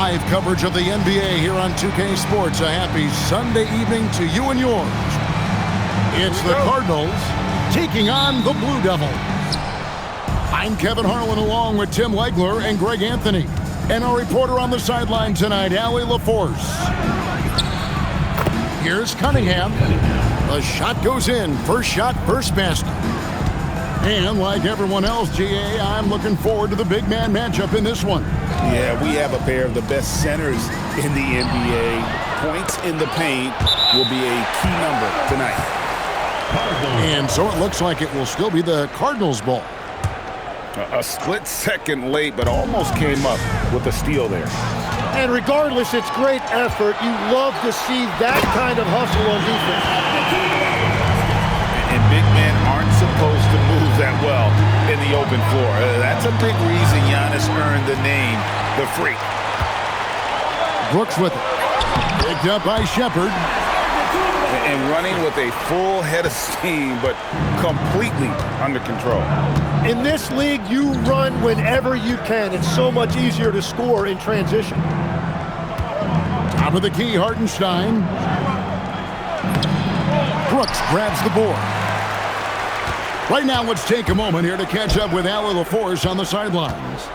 Live coverage of the NBA here on 2K Sports. A happy Sunday evening to you and yours. It's the Cardinals taking on the Blue Devils. I'm Kevin Harlan along with Tim Legler and Greg Anthony. And our reporter on the sideline tonight, Allie LaForce. Here's Cunningham. The shot goes in. First shot, first basket. And like everyone else, GA, I'm looking forward to the big man matchup in this one. Yeah, we have a pair of the best centers in the NBA. Points in the paint will be a key number tonight. And so it looks like it will still be the Cardinals' ball. A split second late, but almost came up with a steal there. And regardless, it's great effort. You love to see that kind of hustle on defense. And big men aren't supposed to move that well in the open floor. That's a big reason Giannis earned the name, the Freak. Brooks with it. Picked up by Shepard. And running with a full head of steam, but completely under control. In this league, you run whenever you can. It's so much easier to score in transition. Top of the key, Hartenstein. Brooks grabs the board. Right now, let's take a moment here to catch up with Allie LaForce on the sidelines.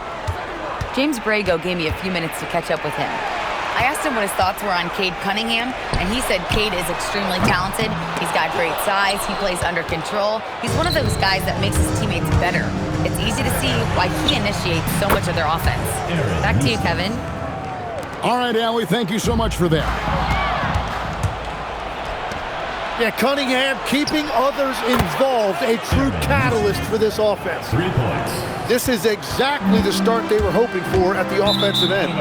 James Brago gave me a few minutes to catch up with him. I asked him what his thoughts were on Cade Cunningham, and he said Cade is extremely talented. He's got great size. He plays under control. He's one of those guys that makes his teammates better. It's easy to see why he initiates so much of their offense. Back to you, Kevin. All right, Allie, thank you so much for that. Yeah, Cunningham keeping others involved, a true catalyst for this offense. 3 points. This is exactly the start they were hoping for at the offensive end.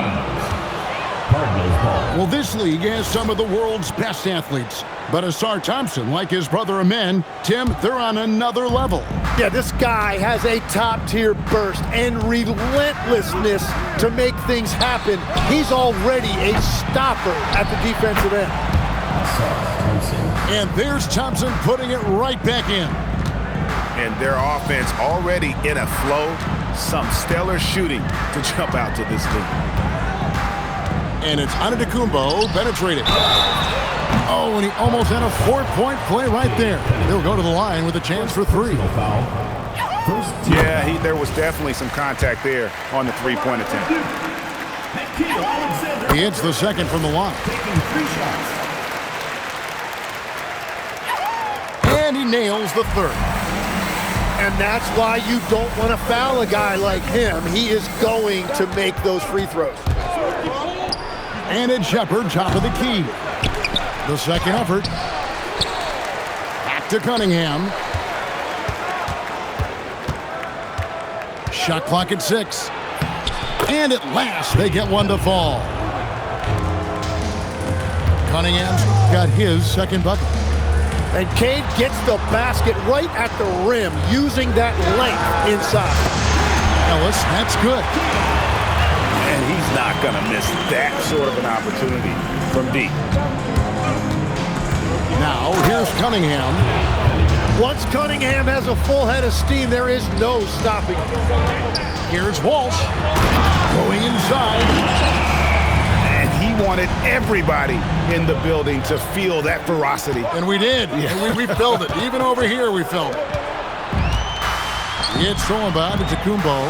Well, this league has some of the world's best athletes. But Asar Thompson, like his brother Amen, Tim, they're on another level. Yeah, this guy has a top-tier burst and relentlessness to make things happen. He's already a stopper at the defensive end. And there's Thompson putting it right back in. And their offense already in a flow. Some stellar shooting to jump out to this league. And it's Antetokounmpo penetrating. Oh, and he almost had a 4-point play right there. He'll go to the line with a chance for 3. Yeah, there was definitely some contact there on the three-point attempt. He hits the second from the line. And he nails the third. And that's why you don't want to foul a guy like him. He is going to make those free throws. And it's Shepard, top of the key. The second effort. Back to Cunningham. Shot clock at 6. And at last, they get one to fall. Cunningham's got his second bucket. And Cade gets the basket right at the rim, using that length inside. Ellis, that's good. And he's not going to miss that sort of an opportunity from deep. Now, here's Cunningham. Once Cunningham has a full head of steam, there is no stopping him. Here's Walsh. Going inside. And he wanted everybody in the building to feel that ferocity. And we did. Yeah. And we felt it. Even over here, we felt it. It's thrown by Antetokounmpo.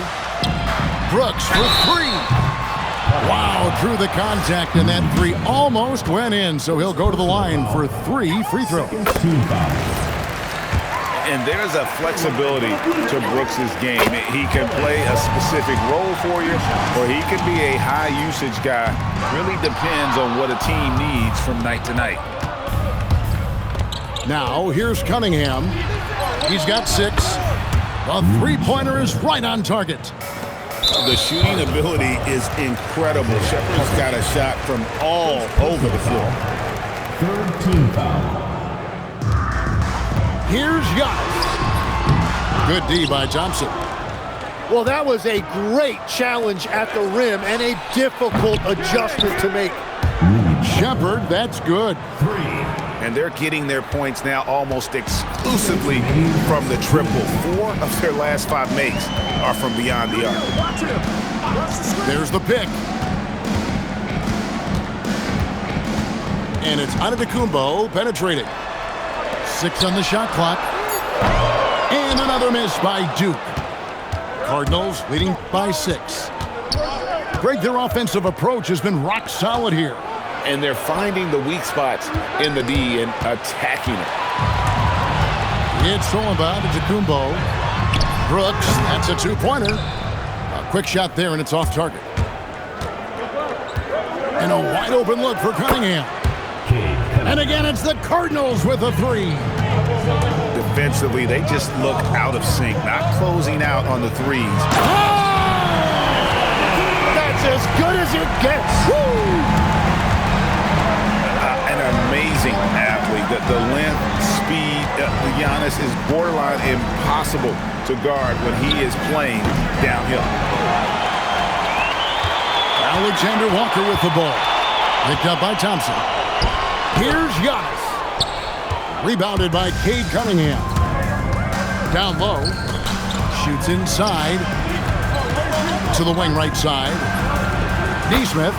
Brooks for 3. Wow, through the contact, and that 3 almost went in, so he'll go to the line for 3 free throws. And there's a flexibility to Brooks's game. He can play a specific role for you, or he can be a high-usage guy. Really depends on what a team needs from night to night. Now, here's Cunningham. He's got 6. The three-pointer is right on target. The shooting ability is incredible. Shepard's got a shot from all over the floor. Third team foul. Here's Giannis. Good D by Thompson. Well, that was a great challenge at the rim and a difficult adjustment to make. Shepard, that's good. 3. And they're getting their points now almost exclusively from the triple. 4 of their last 5 makes are from beyond the arc. There's the pick. And it's Antetokounmpo penetrating. 6 on the shot clock. And another miss by Duke. Cardinals leading by 6. Greg, their offensive approach has been rock solid here. And they're finding the weak spots in the D and attacking it. It's all about Antetokounmpo. Brooks, that's a 2-pointer. A quick shot there, and it's off target. And a wide open look for Cunningham. And again, it's the Cardinals with a 3. Defensively, they just look out of sync, not closing out on the threes. Oh! That's as good as it gets. An amazing athlete. The length, speed, Giannis is borderline impossible to guard when he is playing downhill. Alexander Walker with the ball. Picked up by Thompson. Here's Giannis. Rebounded by Cade Cunningham. Down low. Shoots inside. To the wing right side. Nesmith.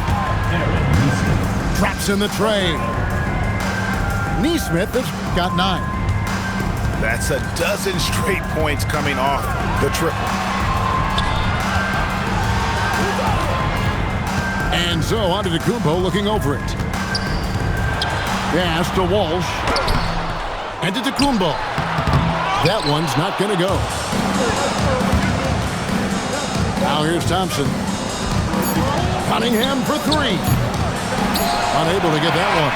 Traps in the tray. Nesmith has got 9. That's a dozen straight points coming off the triple. And so Antetokounmpo looking over it. Pass to Walsh. Antetokounmpo. That one's not going to go. Now here's Thompson. Cunningham for 3. Unable to get that one.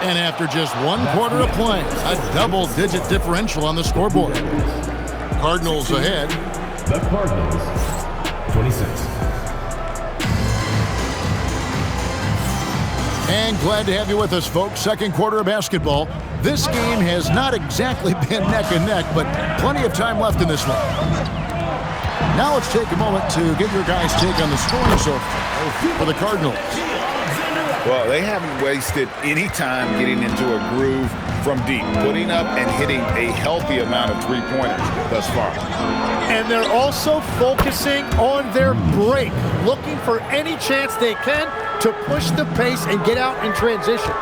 And after just 1 quarter of play, a double-digit differential on the scoreboard. Cardinals ahead. The Cardinals, 26. And glad to have you with us, folks. Second quarter of basketball. This game has not exactly been neck and neck, but plenty of time left in this one. Now let's take a moment to get your guys' take on the scoring so far for the Cardinals. Well, they haven't wasted any time getting into a groove from deep, putting up and hitting a healthy amount of three-pointers thus far. And they're also focusing on their break, looking for any chance they can to push the pace and get out in transition.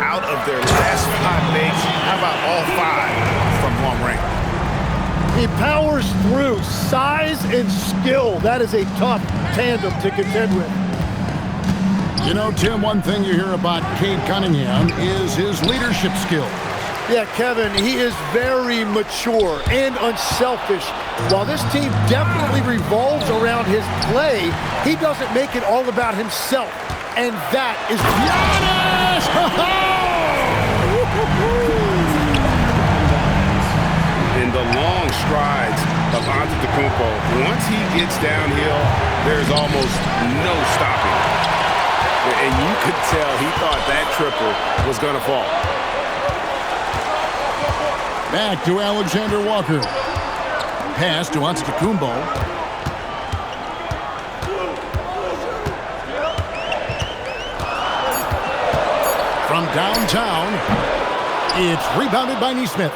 Out of their last 5 makes, how about all 5 from long range? He powers through. Size and skill. That is a tough tandem to contend with. You know, Tim, one thing you hear about Cade Cunningham is his leadership skills. Yeah, Kevin, he is very mature and unselfish. While this team definitely revolves around his play, he doesn't make it all about himself. And that is Giannis! In the long strides of Antetokounmpo, once he gets downhill, there's almost no stopping. And you could tell he thought that triple was going to fall. Back to Alexander Walker. Pass to Antetokounmpo. From downtown, it's rebounded by Nesmith.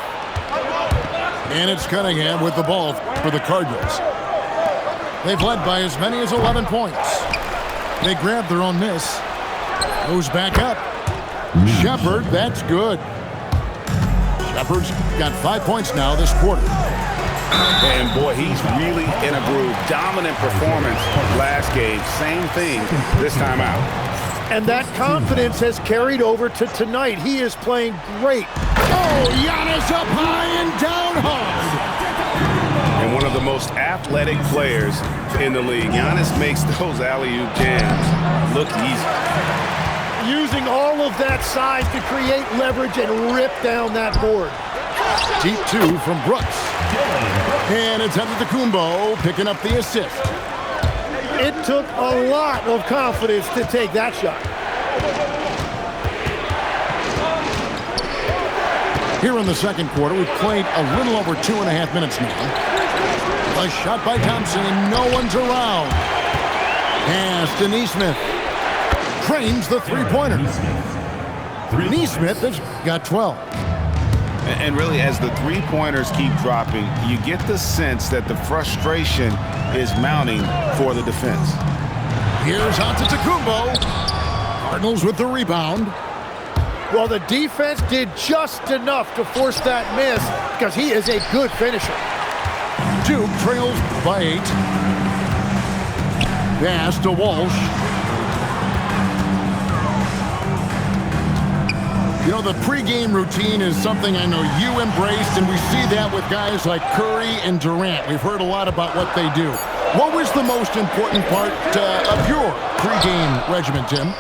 And it's Cunningham with the ball for the Cardinals. They've led by as many as 11 points. They grab their own miss. Goes back up. Shepard, that's good. Shepard's got 5 points now this quarter. And boy, he's really in a groove. Dominant performance last game. Same thing this time out. And that confidence has carried over to tonight. He is playing great. Oh, Giannis up high and down hard. And one of the most athletic players in the league. Giannis makes those alley-oop jams look easy. Using all of that size to create leverage and rip down that board. Deep 2 from Brooks. And it's Antetokounmpo picking up the assist. It took a lot of confidence to take that shot. Here in the second quarter, we've played a little over 2.5 minutes now. A shot by Thompson, and no one's around. Pass to Nesmith. Trains the three-pointer. Nesmith has got 12. And really, as the three-pointers keep dropping, you get the sense that the frustration is mounting for the defense. Here's Antetokounmpo. Cardinals with the rebound. Well, the defense did just enough to force that miss because he is a good finisher. Duke trails by 8. Pass to Walsh. You know, the pregame routine is something I know you embraced, and we see that with guys like Curry and Durant. We've heard a lot about what they do. What was the most important part of your pregame regimen, Tim?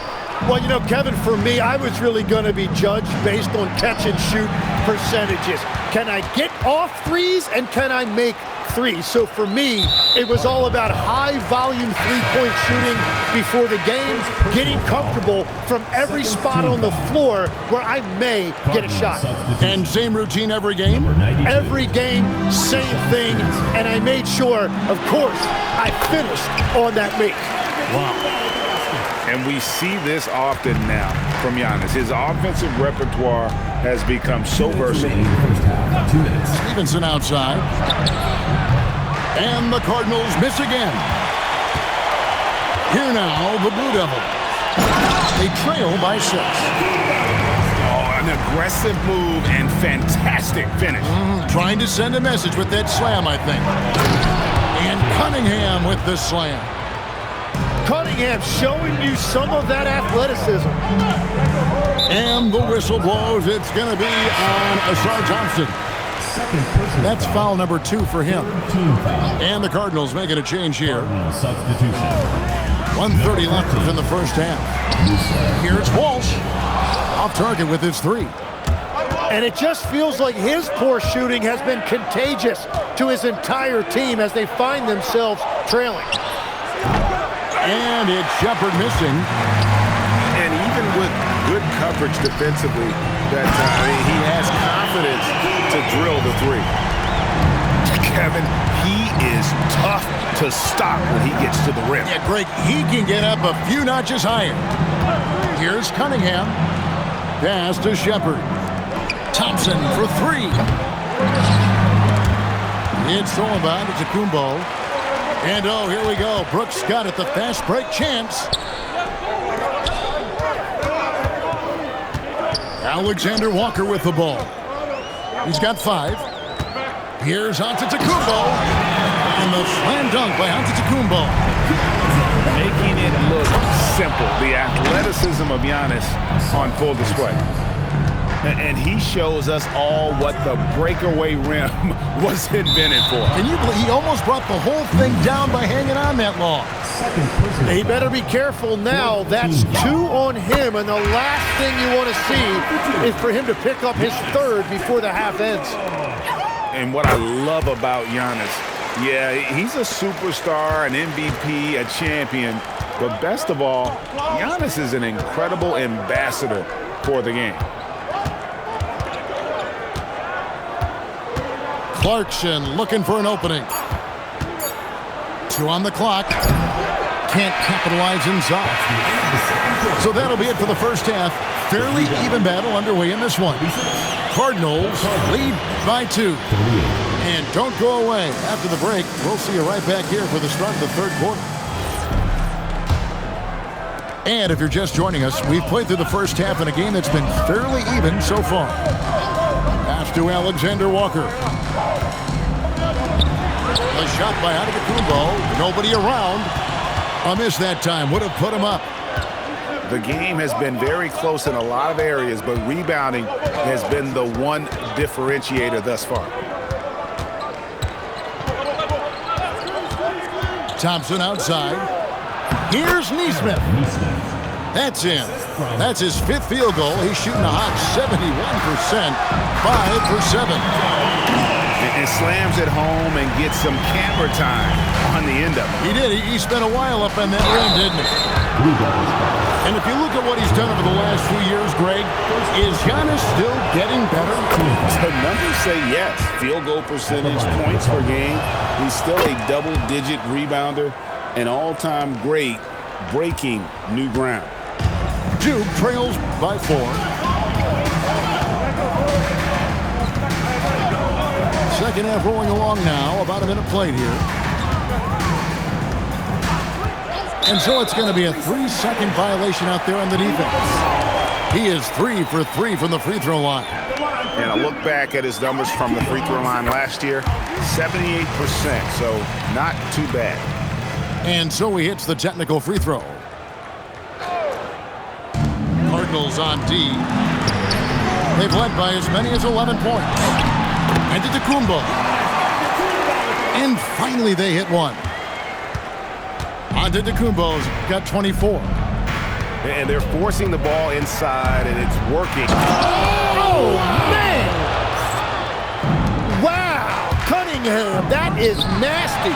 Well, you know, Kevin, for me, I was really going to be judged based on catch-and-shoot percentages. Can I get off threes, and can I make threes? So for me, it was all about high-volume three-point shooting before the game, getting comfortable from every spot on the floor where I may get a shot. And same routine every game? Every game, same thing, and I made sure, of course, I finished on that make. Wow. And we see this often now from Giannis. His offensive repertoire has become so versatile. Stevenson outside. And the Cardinals miss again. Here now, the Blue Devils. They trail by 6. Oh, an aggressive move and fantastic finish. Trying to send a message with that slam, I think. And Cunningham with the slam. Cunningham showing you some of that athleticism. And the whistle blows. It's going to be on Asar Thompson. That's foul number 2 for him. And the Cardinals making a change here. 1:30 left in the first half. Here's Walsh. Off target with his 3. And it just feels like his poor shooting has been contagious to his entire team as they find themselves trailing. And it's Shepard missing. And even with good coverage defensively, that he has confidence to drill the 3. Kevin, he is tough to stop when he gets to the rim. Yeah, Greg, he can get up a few notches higher. Here's Cunningham. Pass to Shepard. Thompson for 3. It's all about Kumbo. And oh, here we go. Brooks got it, the fast break chance. Alexander Walker with the ball. He's got 5. Here's Antetokounmpo. And the slam dunk by Antetokounmpo. Making it look simple. The athleticism of Giannis on full display. And he shows us all what the breakaway rim was invented for. Can you believe he almost brought the whole thing down by hanging on that long? He better be careful now. That's 2 on him, and the last thing you want to see is for him to pick up his 3rd before the half ends. And what I love about Giannis, yeah, he's a superstar, an MVP, a champion, but best of all, Giannis is an incredible ambassador for the game. Clarkson looking for an opening. 2 on the clock. Can't capitalize inside. So that'll be it for the first half. Fairly even battle underway in this one. Cardinals lead by 2. And don't go away. After the break, we'll see you right back here for the start of the 3rd quarter. And if you're just joining us, we've played through the first half in a game that's been fairly even so far. Pass to Alexander Walker. A shot by Antetokounmpo. Nobody around. A miss that time. Would have put him up. The game has been very close in a lot of areas, but rebounding has been the one differentiator thus far. Thompson outside. Here's Neesmith. That's in. That's his 5th field goal. He's shooting a hot 71%. 5 for 7. And slams it home and gets some camera time on the end of it. He did. He spent a while up on that rim, didn't he? And if you look at what he's done over the last few years, Greg, is Giannis still getting better? The numbers say yes. Field goal percentage, points per game. He's still a double-digit rebounder, an all-time great, breaking new ground. Duke trails by 4. Second half rolling along now. About a minute played here. And so it's going to be a 3-second violation out there on the defense. He is 3 for 3 from the free throw line. And I look back at his numbers from the free throw line last year, 78%, so not too bad. And so he hits the technical free throw. Cardinals on D. They've led by as many as 11 points. Antetokounmpo. And finally they hit one. Antetokounmpo's got 24. And they're forcing the ball inside, and it's working. Oh, man! Wow! Cunningham, that is nasty.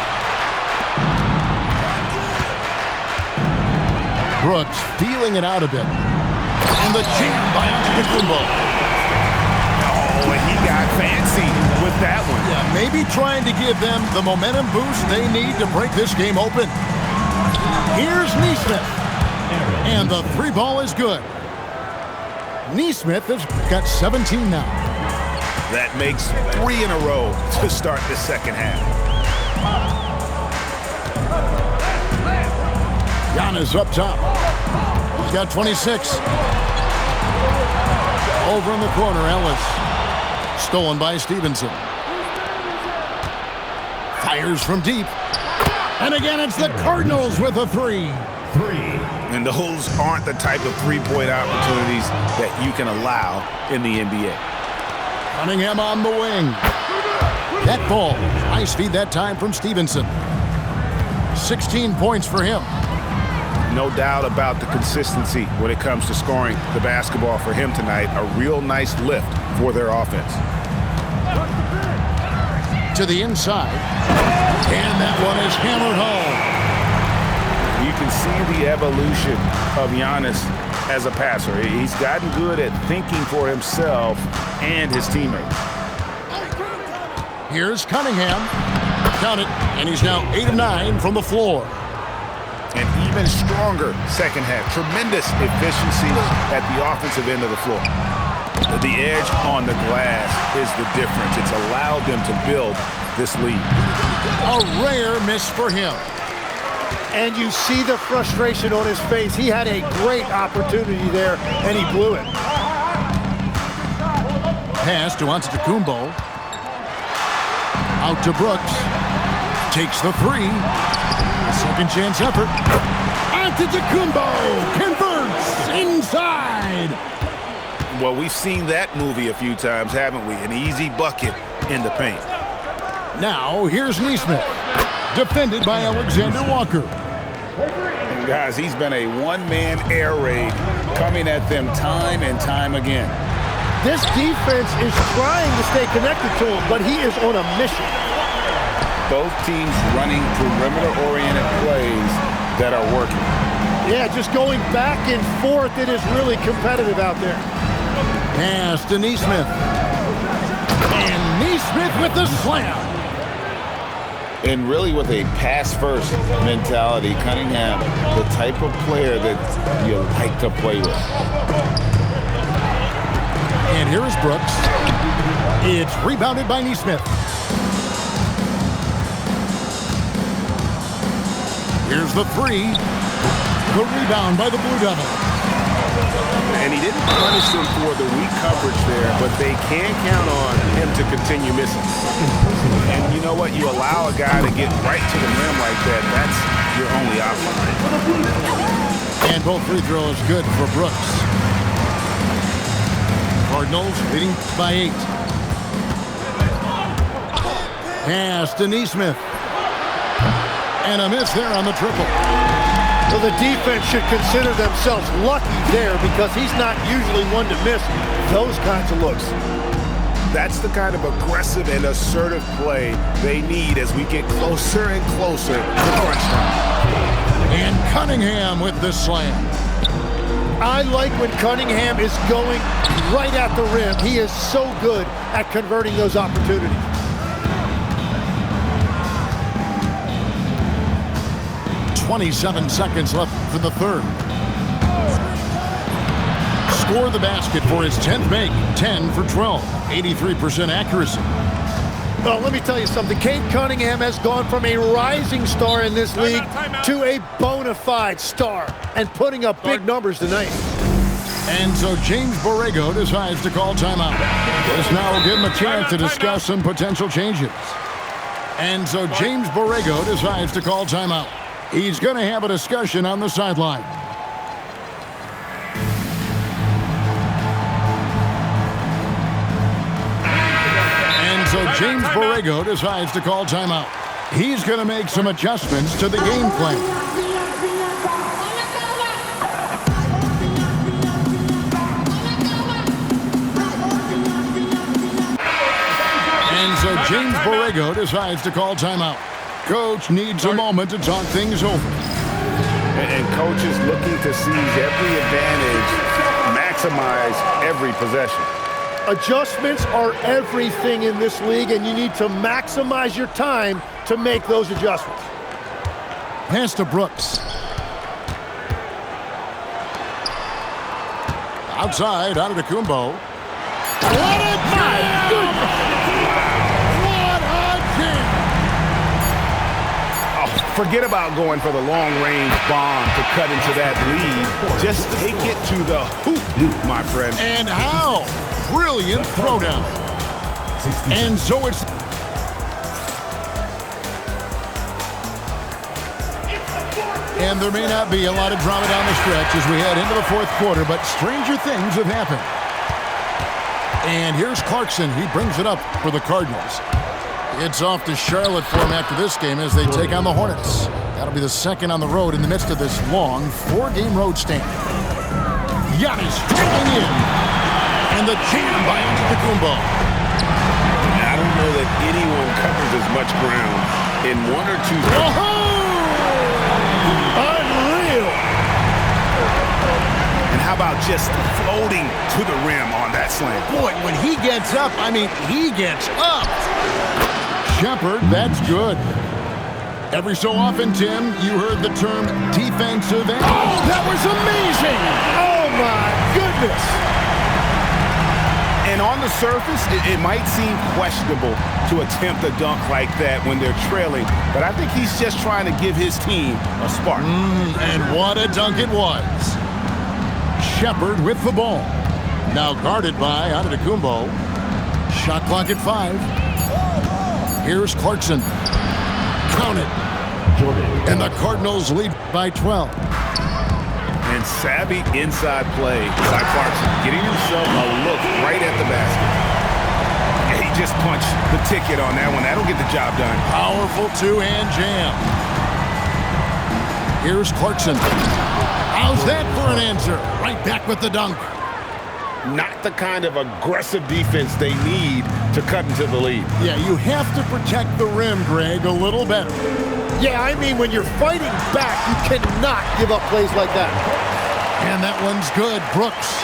Brooks feeling it out a bit. And the jam by Antetokounmpo. Oh, and he got fancy with that one. Yeah, maybe trying to give them the momentum boost they need to break this game open. Here's Nesmith. And the 3 ball is good. Nesmith has got 17 now. That makes 3 in a row to start the second half. Giannis up top. He's got 26. Over in the corner, Ellis. Stolen by Stevenson. Fires from deep. And again, it's the Cardinals with a 3. And those aren't the type of three-point opportunities that you can allow in the NBA. Cunningham on the wing. That ball. High speed that time from Stevenson. 16 points for him. No doubt about the consistency when it comes to scoring the basketball for him tonight. A real nice lift for their offense. To the inside. And that one is hammered home. You can see the evolution of Giannis as a passer. He's gotten good at thinking for himself and his teammates. Here's Cunningham. Count it. And he's now 8 of 9 from the floor. An even stronger second half. Tremendous efficiency at the offensive end of the floor. The edge on the glass is the difference. It's allowed them to build this lead. A rare miss for him. And you see the frustration on his face. He had a great opportunity there, and he blew it. Pass to Antetokounmpo. Out to Brooks. Takes the 3. Second chance effort. Antetokounmpo converts inside. Well, we've seen that movie a few times, haven't we? An easy bucket in the paint. Now, here's Nesmith. Defended by Alexander Walker. And guys, he's been a one-man air raid coming at them time and time again. This defense is trying to stay connected to him, but he is on a mission. Both teams running perimeter-oriented plays that are working. Yeah, just going back and forth. It is really competitive out there. Pass to Nesmith. And Nesmith with the slam. And really with a pass-first mentality, Cunningham, the type of player that you like to play with. And here is Brooks. It's rebounded by Nesmith. Here's the 3. The rebound by the Blue Devils. And he didn't punish them for the weak coverage there, but they can count on him to continue missing. And you know what? You allow a guy to get right to the rim like that, that's your only option. And both free throws good for Brooks. Cardinals leading by 8. Pass to Nesmith. And a miss there on the triple. So the defense should consider themselves lucky there because he's not usually one to miss those kinds of looks. That's the kind of aggressive and assertive play they need as we get closer and closer to crunch time. And Cunningham with the slam. I like when Cunningham is going right at the rim. He is so good at converting those opportunities. .27 seconds left for the third. Score the basket for his 10th make. 10 for 12. 83% accuracy. Well, let me tell you something. Cade Cunningham has gone from a rising star in this league to a bona fide star and putting up big numbers tonight. And so James Borrego decides to call timeout. This now will give him a chance to discuss some potential changes. And so James Borrego decides to call timeout. He's going to have a discussion on the sideline. And so James Borrego decides to call timeout. He's going to make some adjustments to the game plan. And so James Borrego decides to call timeout. Coach needs a moment to talk things over. And coach is looking to seize every advantage, maximize every possession. Adjustments are everything in this league, and you need to maximize your time to make those adjustments. Pass to Brooks. Outside, Antetokounmpo. What a my goodness! What a jam! Oh, forget about going for the long-range bomb to cut into that lead. Just take it to the hoop, my friend. And how? Brilliant throwdown. And so it's... And there may not be a lot of drama down the stretch as we head into the fourth quarter, but stranger things have happened. And here's Clarkson. He brings it up for the Cardinals. It's off to Charlotte for him after this game as they take on the Hornets. That'll be the second on the road in the midst of this long four-game road stand. Giannis striking in. And the jam by Antetokounmpo. I don't know that anyone covers as much ground in one or two. Unreal. And how about just floating to the rim on that slam? Boy, when he gets up, I mean, he gets up. Shepard, that's good. Every so often, Tim, you heard the term defensive end. Oh, that was amazing. Oh, my goodness. And on the surface, it might seem questionable to attempt a dunk like that when they're trailing, but I think he's just trying to give his team a spark. And what a dunk it was. Shepard with the ball. Now guarded by Antetokounmpo. Shot clock at 5. Here's Clarkson. Count it. And the Cardinals lead by 12. And savvy inside play by Clarkson, getting himself a look right at the basket. And he just punched the ticket on that one. That'll get the job done. Powerful two-hand jam. Here's Clarkson. How's that for an answer? Right back with the dunk. Not the kind of aggressive defense they need to cut into the lead. Yeah, you have to protect the rim, Greg, a little better. Yeah, I mean, when you're fighting back, you cannot give up plays like that. And that one's good, Brooks.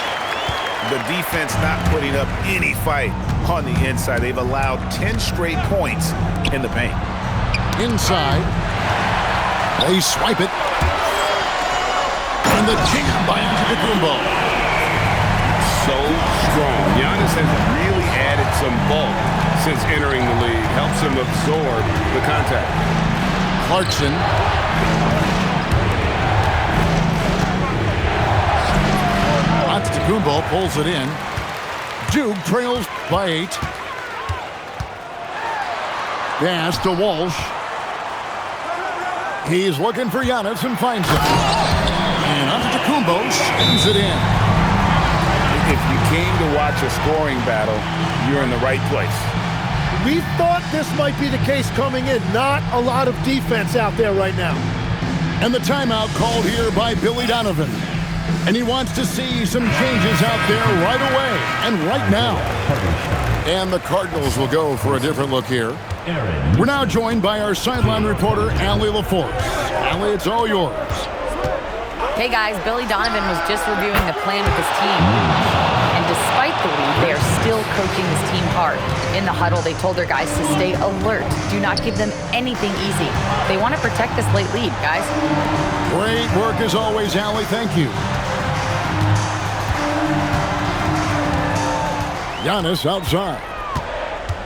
The defense not putting up any fight on the inside. They've allowed 10 straight points in the paint. Inside. They swipe it. And the jam by Antetokounmpo. So strong. Giannis has really added some bulk since entering the league. Helps him absorb the contact. Clarkson. Antetokounmpo pulls it in. Duke trails by 8. Pass to Walsh. He's looking for Giannis and finds him. And Antetokounmpo spins it in. If you came to watch a scoring battle, you're in the right place. We thought this might be the case coming in. Not a lot of defense out there right now. And the timeout called here by Billy Donovan. And he wants to see some changes out there right away and right now. And the Cardinals will go for a different look here. We're now joined by our sideline reporter, Allie LaForce. Allie, it's all yours. Hey guys, Billy Donovan was just reviewing the plan with his team. And despite the lead, they are still coaching this team hard. In the huddle, they told their guys to stay alert. Do not give them anything easy. They want to protect this late lead, guys. Great work as always, Allie. Thank you. Giannis outside.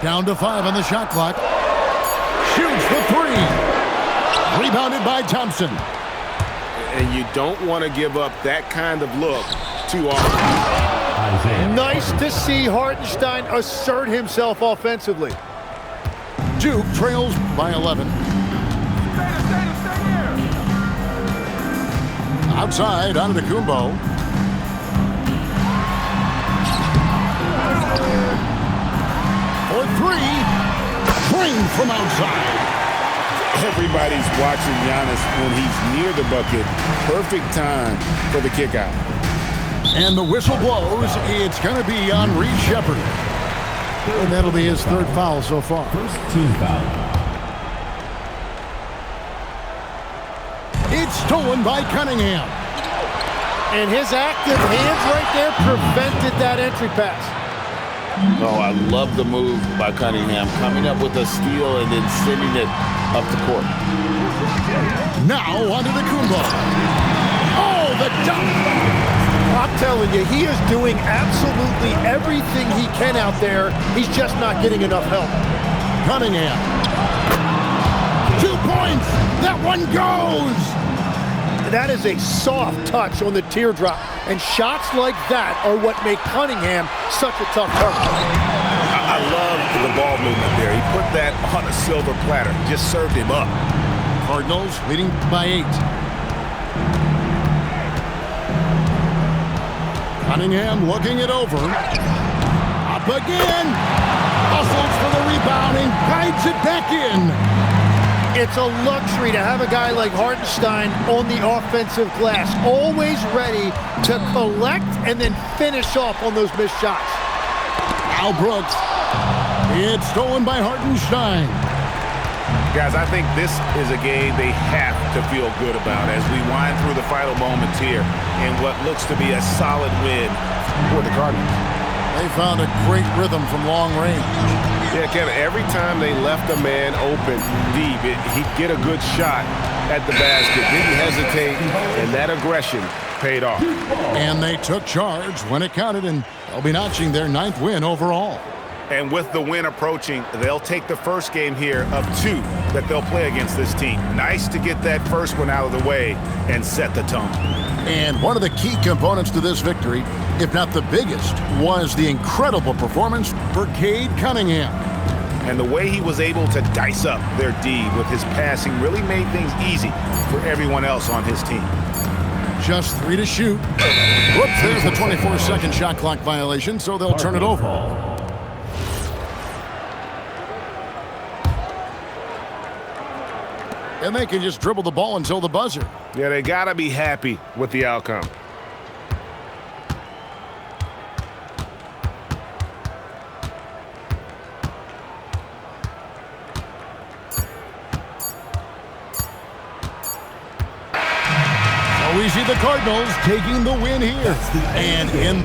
Down to 5 on the shot clock. Shoots the 3. Rebounded by Thompson. And you don't want to give up that kind of look too often. Nice to see Hartenstein assert himself offensively. Duke trails by 11. Outside, Antetokounmpo. For 3. Drained from outside. Everybody's watching Giannis when he's near the bucket. Perfect time for the kick out. And the whistle blows. It's going to be on Reed Shepherd. And that'll be his 3rd foul so far. First team foul. It's stolen by Cunningham. And his active hands right there prevented that entry pass. Oh, I love the move by Cunningham, coming up with a steal and then sending it up the court. Now onto the Kumbo. Oh, the dunk! I'm telling you, he is doing absolutely everything he can out there. He's just not getting enough help. Cunningham. 2 points. That one goes. That is a soft touch on the teardrop. And shots like that are what make Cunningham such a tough target. I love the ball movement there. He put that on a silver platter. Just served him up. Cardinals leading by 8. Cunningham looking it over. Up again. Hustles for the rebound and guides it back in. It's a luxury to have a guy like Hartenstein on the offensive glass, always ready to collect and then finish off on those missed shots. Al Brooks. It's stolen by Hartenstein. Guys, I think this is a game they have to feel good about as we wind through the final moments here in what looks to be a solid win for the Cardinals. They found a great rhythm from long range. Yeah, Kevin, every time they left a man open deep, he'd get a good shot at the basket, didn't hesitate, and that aggression paid off. And they took charge when it counted, and they'll be notching their 9th win overall. And with the win approaching, they'll take the first game here of 2 that they'll play against this team. Nice to get that first one out of the way and set the tone. And one of the key components to this victory, if not the biggest, was the incredible performance for Cade Cunningham. And the way he was able to dice up their D with his passing really made things easy for everyone else on his team. Just 3 to shoot. Whoops, there's the 24-second shot clock violation, so they'll turn it over. And they can just dribble the ball until the buzzer. Yeah, they got to be happy with the outcome. So we see the Cardinals taking the win here. And in